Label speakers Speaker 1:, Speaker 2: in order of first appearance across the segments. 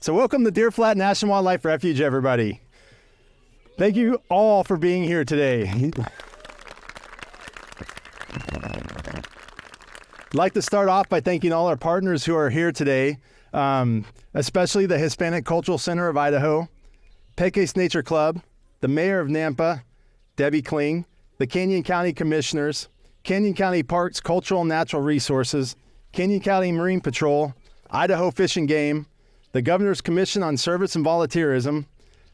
Speaker 1: So welcome to Deer Flat National Wildlife Refuge, everybody. Thank you all for being here today. I'd like to start off by thanking all our partners who are here today, especially the Hispanic Cultural Center of Idaho, Peques Nature Club, the Mayor of Nampa, Debbie Kling, the Canyon County Commissioners, Canyon County Parks Cultural and Natural Resources, Canyon County Marine Patrol, Idaho Fish and Game, the Governor's Commission on Service and Volunteerism,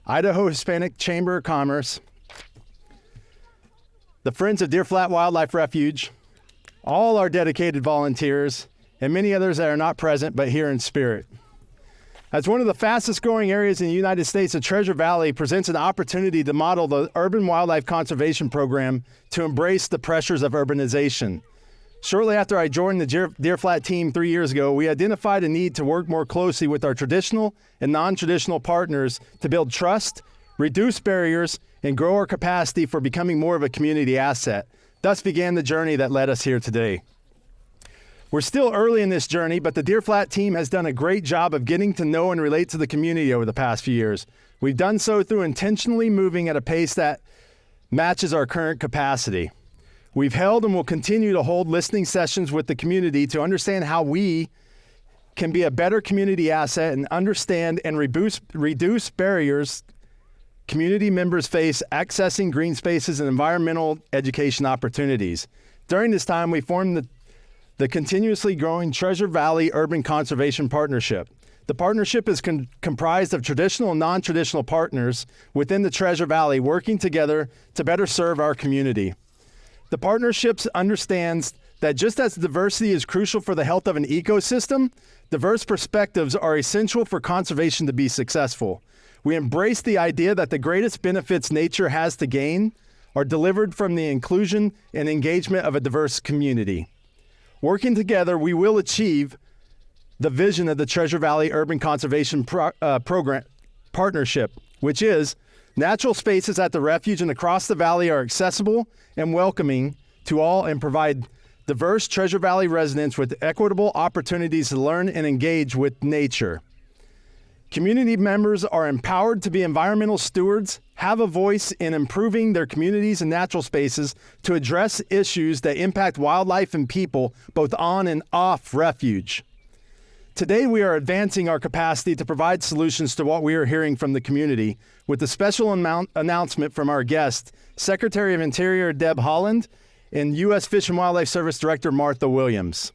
Speaker 1: Idaho Hispanic Chamber of Commerce, the Friends of Deer Flat Wildlife Refuge, all our dedicated volunteers, and many others that are not present but here in spirit. As one of the fastest growing areas in the United States, the Treasure Valley presents an opportunity to model the Urban Wildlife Conservation Program to embrace the pressures of urbanization. Shortly after I joined the Deer Flat team 3 years ago, we identified a need to work more closely with our traditional and non-traditional partners to build trust, reduce barriers, and grow our capacity for becoming more of a community asset. Thus began the journey that led us here today. We're still early in this journey, but the Deer Flat team has done a great job of getting to know and relate to the community over the past few years. We've done so through intentionally moving at a pace that matches our current capacity. We've held and will continue to hold listening sessions with the community to understand how we can be a better community asset and understand and reduce barriers community members face accessing green spaces and environmental education opportunities. During this time, we formed the continuously growing Treasure Valley Urban Conservation Partnership. The partnership is comprised of traditional and non-traditional partners within the Treasure Valley working together to better serve our community. The partnerships understands that just as diversity is crucial for the health of an ecosystem, diverse perspectives are essential for conservation to be successful. We embrace the idea that the greatest benefits nature has to gain are delivered from the inclusion and engagement of a diverse community. Working together, we will achieve the vision of the Treasure Valley Urban Conservation Program Partnership, which is natural spaces at the refuge and across the valley are accessible and welcoming to all and provide diverse Treasure Valley residents with equitable opportunities to learn and engage with nature. Community members are empowered to be environmental stewards, have a voice in improving their communities and natural spaces to address issues that impact wildlife and people both on and off refuge. Today, we are advancing our capacity to provide solutions to what we are hearing from the community with a special announcement from our guest, Secretary of Interior Deb Haaland and U.S. Fish and Wildlife Service Director Martha Williams.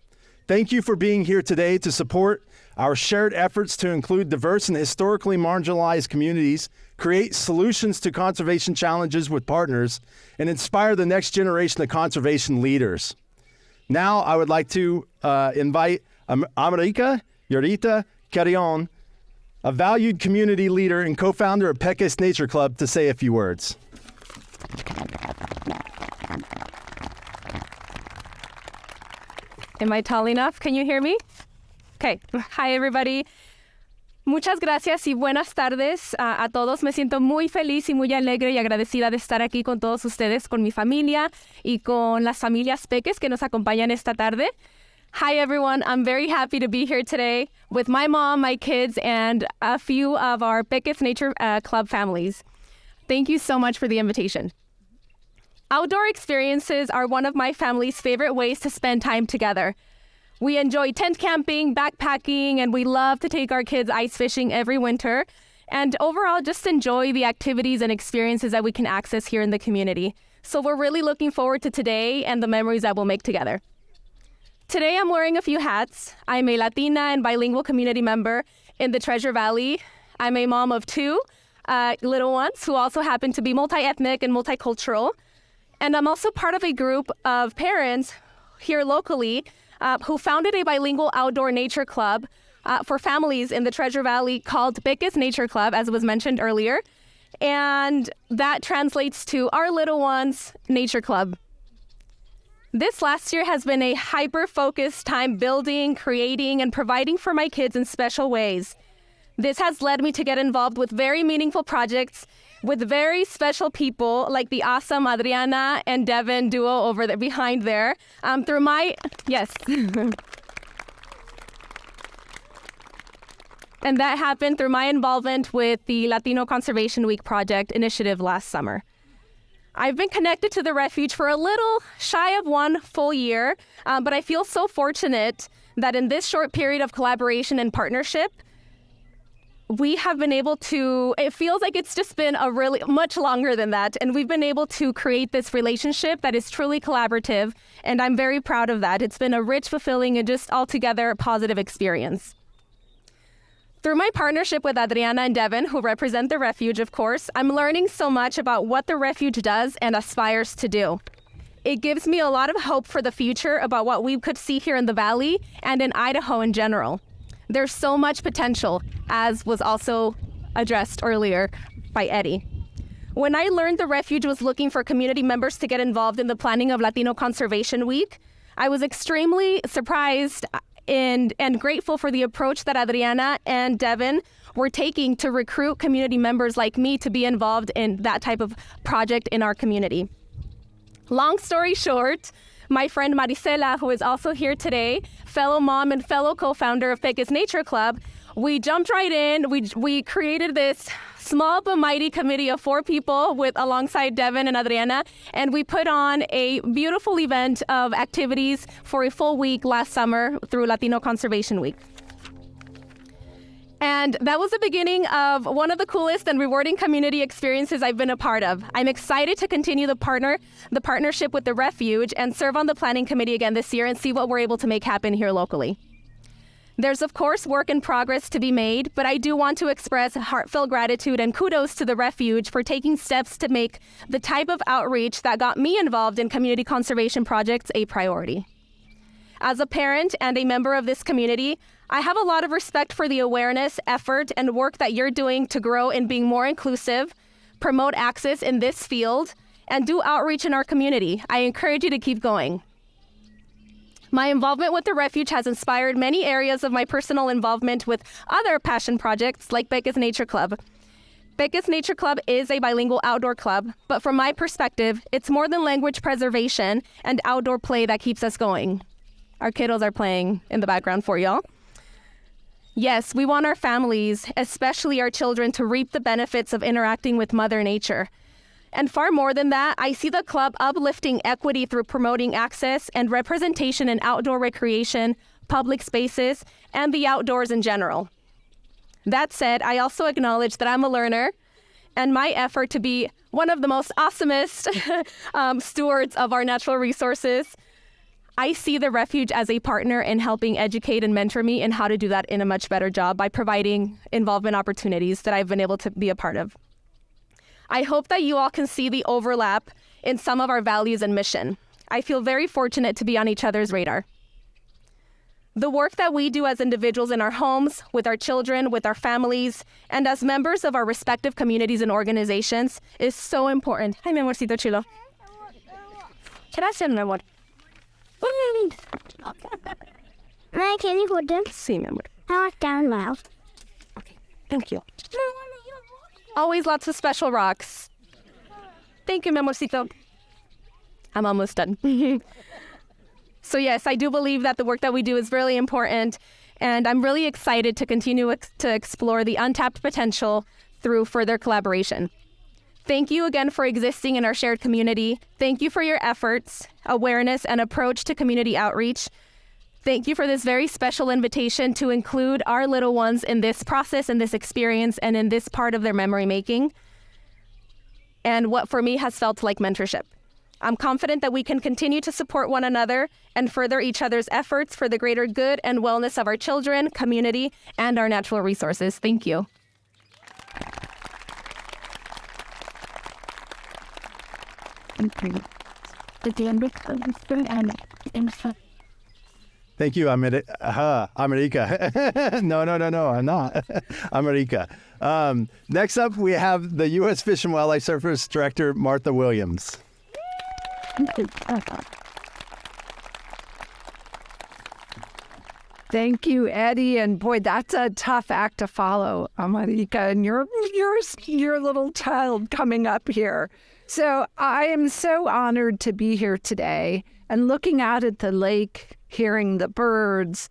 Speaker 1: Thank you for being here today to support our shared efforts to include diverse and historically marginalized communities, create solutions to conservation challenges with partners, and inspire the next generation of conservation leaders. Now, I would like to invite America Yorita Carrion, a valued community leader and co-founder of Peques Nature Club, to say a few words.
Speaker 2: Am I tall enough? Can you hear me? Okay. Hi, everybody. Muchas gracias y buenas tardes a todos. Me siento muy feliz y muy alegre y agradecida de estar aquí con todos ustedes, con mi familia y con las familias Peques que nos acompañan esta tarde. Hi, everyone. I'm very happy to be here today with my mom, my kids, and a few of our Peques Nature Club families. Thank you so much for the invitation. Outdoor experiences are one of my family's favorite ways to spend time together. We enjoy tent camping, backpacking, and we love to take our kids ice fishing every winter. And overall, just enjoy the activities and experiences that we can access here in the community. So we're really looking forward to today and the memories that we'll make together. Today, I'm wearing a few hats. I'm a Latina and bilingual community member in the Treasure Valley. I'm a mom of two little ones who also happen to be multi-ethnic and multicultural. And I'm also part of a group of parents here locally who founded a bilingual outdoor nature club for families in the Treasure Valley called Peques Nature Club, as was mentioned earlier. And that translates to Our Little Ones Nature Club. This last year has been a hyper-focused time building, creating, and providing for my kids in special ways. This has led me to get involved with very meaningful projects with very special people like the awesome Adriana and Devin duo over there, behind there. Through my And that happened through my involvement with the Latino Conservation Week project initiative last summer. I've been connected to the refuge for a little shy of 1 full year, but I feel so fortunate that in this short period of collaboration and partnership, we have been able to, it feels like it's just been a really much longer than that. And we've been able to create this relationship that is truly collaborative. And I'm very proud of that. It's been a rich, fulfilling, and just altogether positive experience. Through my partnership with Adriana and Devin, who represent the refuge, of course, I'm learning so much about what the refuge does and aspires to do. It gives me a lot of hope for the future about what we could see here in the Valley and in Idaho in general. There's so much potential, as was also addressed earlier by Eddie. When I learned the refuge was looking for community members to get involved in the planning of Latino Conservation Week, I was extremely surprised and grateful for the approach that Adriana and Devin were taking to recruit community members like me to be involved in that type of project in our community. Long story short, my friend Marisela, who is also here today, fellow mom and fellow co-founder of Peques Nature Club, we jumped right in. We created this small but mighty committee of 4 people alongside Devin and Adriana, and we put on a beautiful event of activities for a full week last summer through Latino Conservation Week. And that was the beginning of one of the coolest and rewarding community experiences I've been a part of. I'm excited to continue the partnership with the refuge and serve on the planning committee again this year and see what we're able to make happen here locally. There's, of course, work in progress to be made, but I do want to express heartfelt gratitude and kudos to the refuge for taking steps to make the type of outreach that got me involved in community conservation projects a priority. As a parent and a member of this community, I have a lot of respect for the awareness, effort, and work that you're doing to grow in being more inclusive, promote access in this field, and do outreach in our community. I encourage you to keep going. My involvement with the refuge has inspired many areas of my personal involvement with other passion projects like Peques Nature Club. Peques Nature Club is a bilingual outdoor club, but from my perspective, it's more than language preservation and outdoor play that keeps us going. Our kiddos are playing in the background for y'all. Yes, we want our families, especially our children, to reap the benefits of interacting with Mother Nature. And far more than that, I see the club uplifting equity through promoting access and representation in outdoor recreation, public spaces, and the outdoors in general. That said, I also acknowledge that I'm a learner, and my effort to be one of the most awesomest stewards of our natural resources, I see the refuge as a partner in helping educate and mentor me in how to do that in a much better job by providing involvement opportunities that I've been able to be a part of. I hope that you all can see the overlap in some of our values and mission. I feel very fortunate to be on each other's radar. The work that we do as individuals in our homes, with our children, with our families, and as members of our respective communities and organizations is so important. Hi, mi amorcito chulo. Gracias, mi amor.
Speaker 3: Hi, can you hold them?
Speaker 2: Sí, mi amor.
Speaker 3: I want down loud.
Speaker 2: Okay, thank you. Always lots of special rocks. Thank you, mi amorcito. I'm almost done. So yes, I do believe that the work that we do is really important, and I'm really excited to continue to explore the untapped potential through further collaboration. Thank you again for existing in our shared community. Thank you for your efforts, awareness, and approach to community outreach. Thank you for this very special invitation to include our little ones in this process, in this experience, and in this part of their memory making, and what for me has felt like mentorship. I'm confident that we can continue to support one another and further each other's efforts for the greater good and wellness of our children, community, and our natural resources. Thank you.
Speaker 1: Thank you, America. No, I'm not. America. Next up, we have the U.S. Fish and Wildlife Service Director, Martha Williams.
Speaker 4: Thank you, Eddie. And boy, that's a tough act to follow, America, and your little child coming up here. So I am so honored to be here today and looking out at the lake, hearing the birds,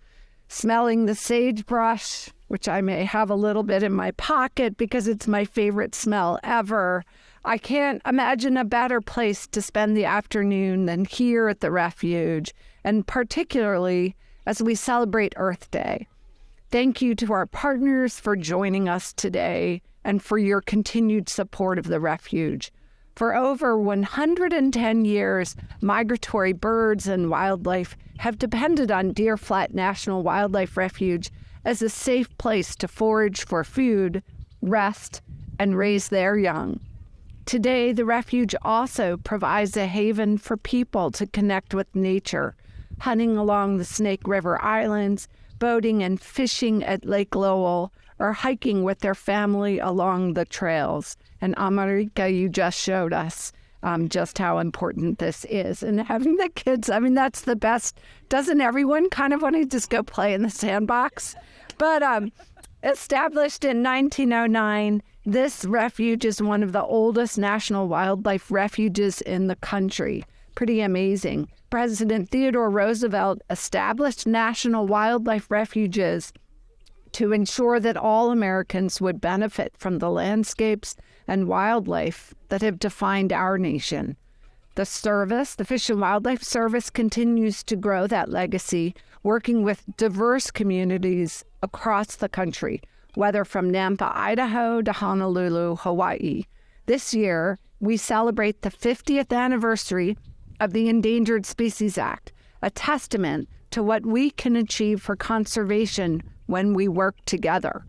Speaker 4: smelling the sagebrush, which I may have a little bit in my pocket because it's my favorite smell ever. I can't imagine a better place to spend the afternoon than here at the refuge, and particularly as we celebrate Earth Day. Thank you to our partners for joining us today and for your continued support of the refuge. For over 110 years, migratory birds and wildlife have depended on Deer Flat National Wildlife Refuge as a safe place to forage for food, rest, and raise their young. Today, the refuge also provides a haven for people to connect with nature, hunting along the Snake River Islands, boating and fishing at Lake Lowell, or hiking with their family along the trails. And Amarika, you just showed us just how important this is. And having the kids, I mean, that's the best. Doesn't everyone kind of want to just go play in the sandbox? But established in 1909, this refuge is one of the oldest national wildlife refuges in the country. Pretty amazing. President Theodore Roosevelt established national wildlife refuges to ensure that all Americans would benefit from the landscapes and wildlife that have defined our nation. The service, the Fish and Wildlife Service, continues to grow that legacy, working with diverse communities across the country, whether from Nampa, Idaho to Honolulu, Hawaii. This year, we celebrate the 50th anniversary of the Endangered Species Act, a testament to what we can achieve for conservation when we work together.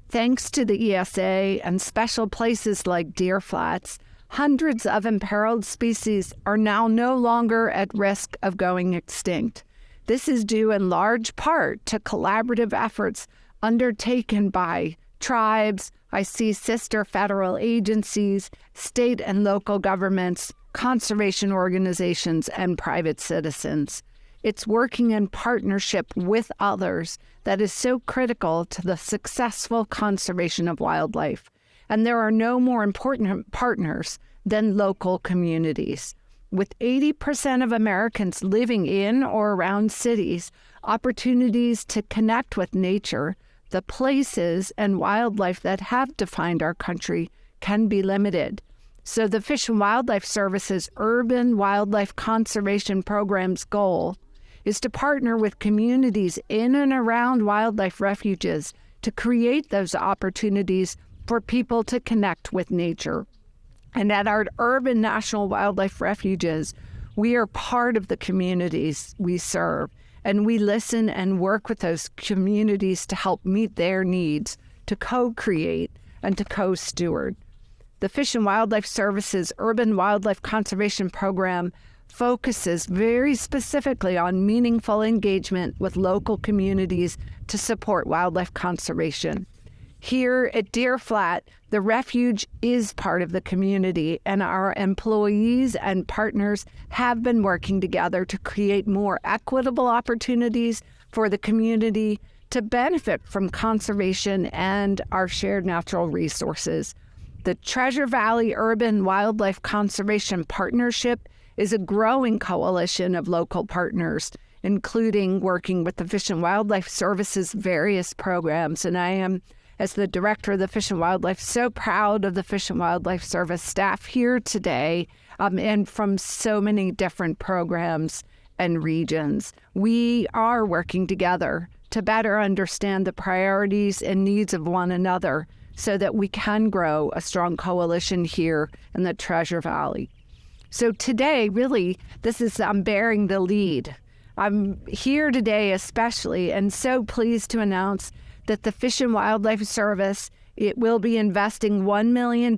Speaker 4: Thanks to the ESA and special places like Deer Flats, hundreds of imperiled species are now no longer at risk of going extinct. This is due in large part to collaborative efforts undertaken by tribes, I see sister federal agencies, state and local governments, conservation organizations, and private citizens. It's working in partnership with others that is so critical to the successful conservation of wildlife. And there are no more important partners than local communities. With 80% of Americans living in or around cities, opportunities to connect with nature, the places and wildlife that have defined our country, can be limited. So the Fish and Wildlife Service's Urban Wildlife Conservation Program's goal is to partner with communities in and around wildlife refuges to create those opportunities for people to connect with nature. And at our urban national wildlife refuges, we are part of the communities we serve, and we listen and work with those communities to help meet their needs, to co-create and to co-steward. The Fish and Wildlife Service's Urban Wildlife Conservation Program focuses very specifically on meaningful engagement with local communities to support wildlife conservation. Here at Deer Flat, the refuge is part of the community, and our employees and partners have been working together to create more equitable opportunities for the community to benefit from conservation and our shared natural resources. The Treasure Valley Urban Wildlife Conservation Partnership is a growing coalition of local partners, including working with the Fish and Wildlife Service's various programs. And I am, as the director of the Fish and Wildlife, so proud of the Fish and Wildlife Service staff here today, and from so many different programs and regions. We are working together to better understand the priorities and needs of one another so that we can grow a strong coalition here in the Treasure Valley. So today, really, I'm bearing the lead. I'm here today especially and so pleased to announce that the Fish and Wildlife Service, it will be investing $1 million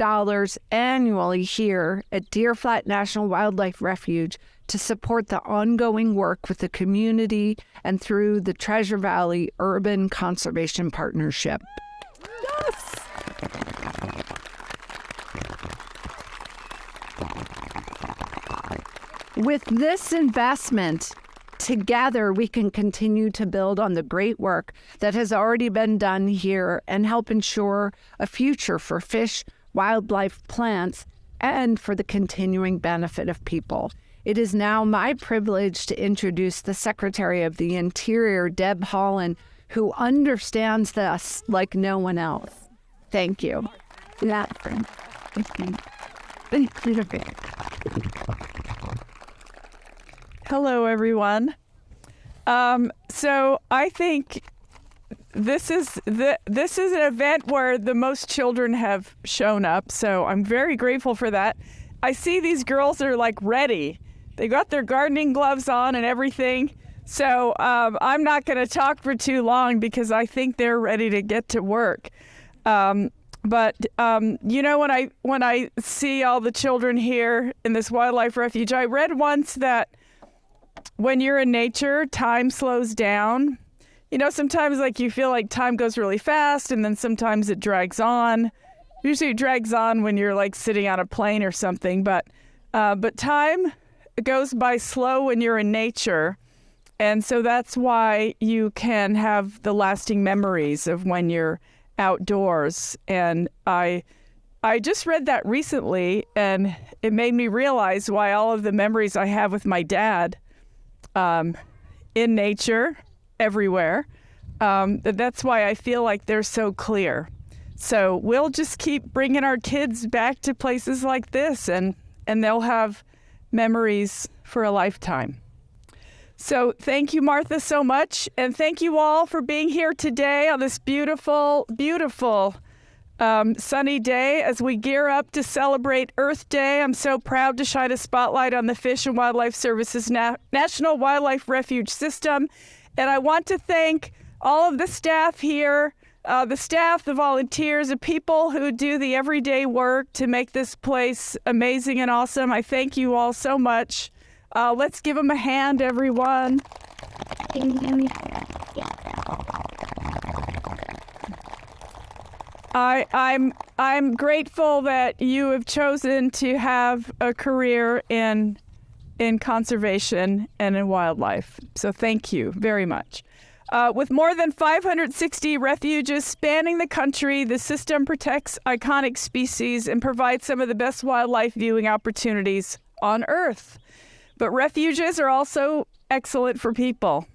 Speaker 4: annually here at Deer Flat National Wildlife Refuge to support the ongoing work with the community and through the Treasure Valley Urban Conservation Partnership. Yes! With this investment, together we can continue to build on the great work that has already been done here and help ensure a future for fish, wildlife, plants, and for the continuing benefit of people. It is now my privilege to introduce the Secretary of the Interior, Deb Haaland, who understands this like no one else. Thank you.
Speaker 3: Yeah.
Speaker 5: Hello, everyone. So I think this is an event where the most children have shown up. So I'm very grateful for that. I see these girls are like ready. They got their gardening gloves on and everything. So I'm not going to talk for too long because I think they're ready to get to work. But you know, when I see all the children here in this wildlife refuge, I read once that when you're in nature, time slows down. You know, sometimes like you feel like time goes really fast, and then sometimes it drags on. Usually it drags on when you're like sitting on a plane or something, but time goes by slow when you're in nature. And so that's why you can have the lasting memories of when you're outdoors. And I just read that recently, and it made me realize why all of the memories I have with my dad in nature everywhere, that's why I feel like they're so clear. So we'll just keep bringing our kids back to places like this, and they'll have memories for a lifetime. So thank you, Martha, so much. And thank you all for being here today on this beautiful, beautiful sunny day as we gear up to celebrate Earth Day. I'm so proud to shine a spotlight on the Fish and Wildlife Service's National Wildlife Refuge System. And I want to thank all of the staff here, the volunteers, the people who do the everyday work to make this place amazing and awesome. I thank you all so much. Let's give them a hand, everyone. I'm grateful that you have chosen to have a career in conservation and in wildlife. So thank you very much. With more than 560 refuges spanning the country, the system protects iconic species and provides some of the best wildlife viewing opportunities on Earth. But refuges are also excellent for people.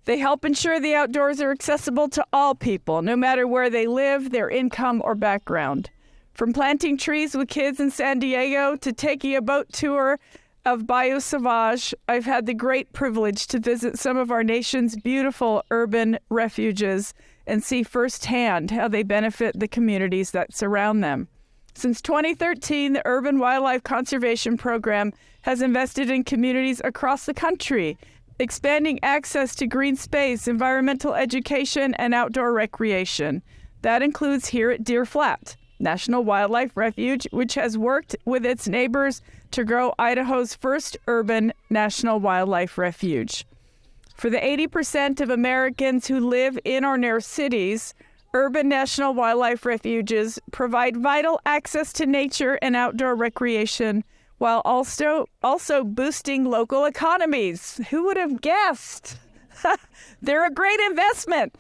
Speaker 5: They help ensure the outdoors are accessible to all people, no matter where they live, their income, or background. From planting trees with kids in San Diego to taking a boat tour of Bayou Sauvage, I've had the great privilege to visit some of our nation's beautiful urban refuges and see firsthand how they benefit the communities that surround them. Since 2013, the Urban Wildlife Conservation Program has invested in communities across the country, expanding access to green space, environmental education, and outdoor recreation. That includes here at Deer Flat National Wildlife Refuge, which has worked with its neighbors to grow Idaho's first urban national wildlife refuge. For the 80% of Americans who live in or near cities, urban national wildlife refuges provide vital access to nature and outdoor recreation while also boosting local economies. Who would have guessed? They're a great investment.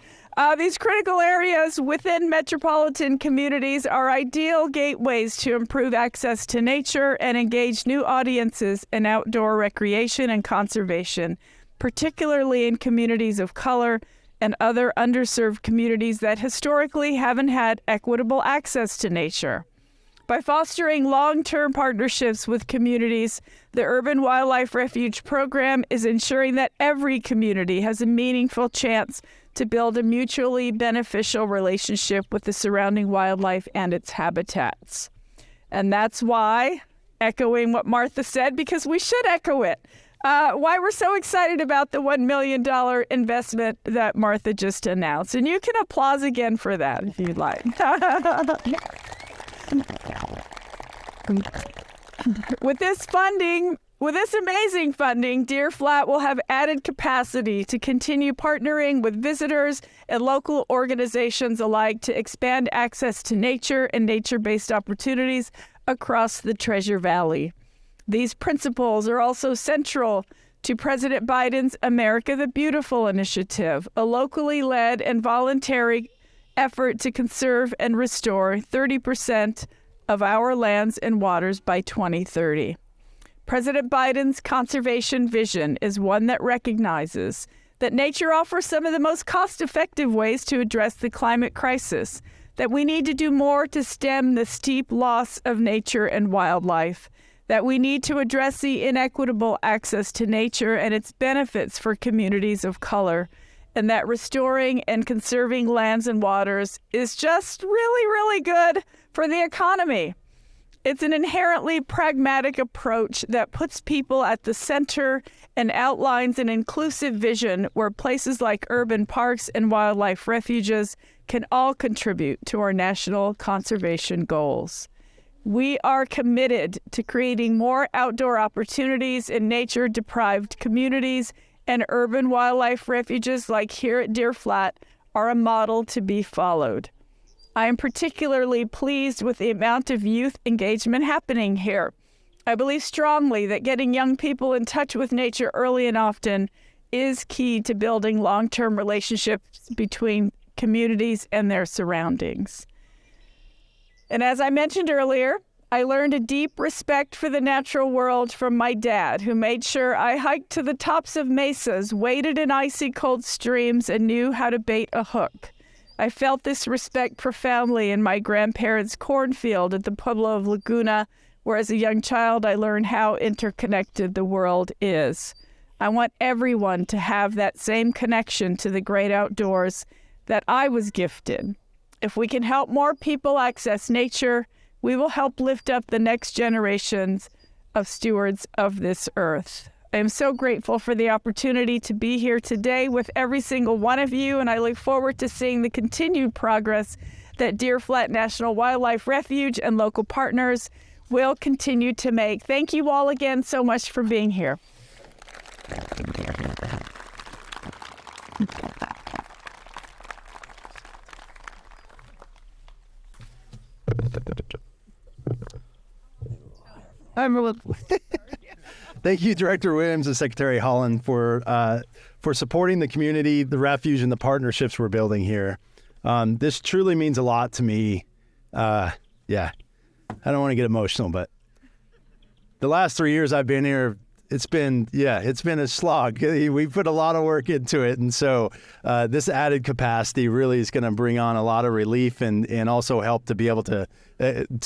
Speaker 5: These critical areas within metropolitan communities are ideal gateways to improve access to nature and engage new audiences in outdoor recreation and conservation, particularly in communities of color and other underserved communities that historically haven't had equitable access to nature. By fostering long-term partnerships with communities, the Urban Wildlife Refuge Program is ensuring that every community has a meaningful chance to build a mutually beneficial relationship with the surrounding wildlife and its habitats. And that's why, echoing what Martha said, because we should echo it, why we're so excited about the $1 million investment that Martha just announced. And you can applause again for that if you'd like. With this amazing funding, Deer Flat will have added capacity to continue partnering with visitors and local organizations alike to expand access to nature and nature-based opportunities across the Treasure Valley. These principles are also central to President Biden's America the Beautiful initiative, a locally led and voluntary effort to conserve and restore 30% of our lands and waters by 2030. President Biden's conservation vision is one that recognizes that nature offers some of the most cost-effective ways to address the climate crisis, that we need to do more to stem the steep loss of nature and wildlife, that we need to address the inequitable access to nature and its benefits for communities of color, and that restoring and conserving lands and waters is just really, really good for the economy. It's an inherently pragmatic approach that puts people at the center and outlines an inclusive vision where places like urban parks and wildlife refuges can all contribute to our national conservation goals. We are committed to creating more outdoor opportunities in nature-deprived communities, and urban wildlife refuges like here at Deer Flat are a model to be followed. I am particularly pleased with the amount of youth engagement happening here. I believe strongly that getting young people in touch with nature early and often is key to building long-term relationships between communities and their surroundings. And as I mentioned earlier, I learned a deep respect for the natural world from my dad, who made sure I hiked to the tops of mesas, waded in icy cold streams, and knew how to bait a hook. I felt this respect profoundly in my grandparents' cornfield at the Pueblo of Laguna, where as a young child I learned how interconnected the world is. I want everyone to have that same connection to the great outdoors that I was gifted. If we can help more people access nature, we will help lift up the next generations of stewards of this earth. I am so grateful for the opportunity to be here today with every single one of you, and I look forward to seeing the continued progress that Deer Flat National Wildlife Refuge and local partners will continue to make. Thank you all again so much for being here.
Speaker 1: Thank you, Director Williams and Secretary Holland, for supporting the community, the refuge, and the partnerships we're building here. This truly means a lot to me. I don't want to get emotional, but the last 3 years I've been here, it's been a slog. We put a lot of work into it, and so this added capacity really is going to bring on a lot of relief and also help to be able to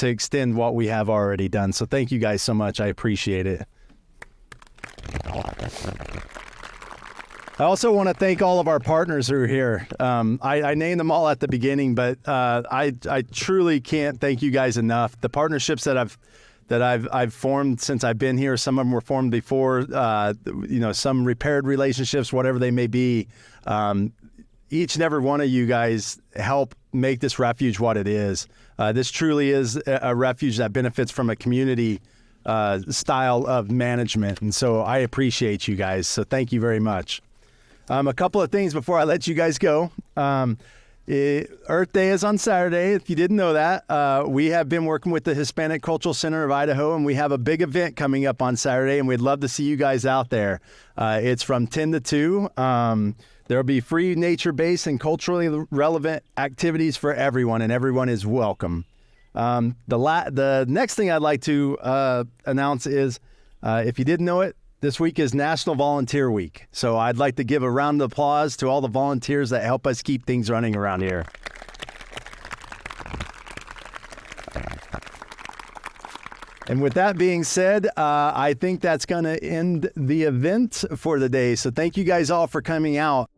Speaker 1: extend what we have already done. So thank you guys so much. I appreciate it. I also want to thank all of our partners who are here. I named them all at the beginning, but I truly can't thank you guys enough. The partnerships that I've formed since I've been here, some of them were formed before, some repaired relationships, whatever they may be. Each and every one of you guys help make this refuge what it is. This truly is a refuge that benefits from a community style of management. And so I appreciate you guys. So thank you very much. A couple of things before I let you guys go. Earth Day is on Saturday. If you didn't know that, we have been working with the Hispanic Cultural Center of Idaho, and we have a big event coming up on Saturday, and we'd love to see you guys out there. It's from 10 to 2. There'll be free nature-based and culturally relevant activities for everyone, and everyone is welcome. The next thing I'd like to announce is, if you didn't know it, this week is National Volunteer Week. So I'd like to give a round of applause to all the volunteers that help us keep things running around here. And with that being said, I think that's going to end the event for the day. So thank you guys all for coming out.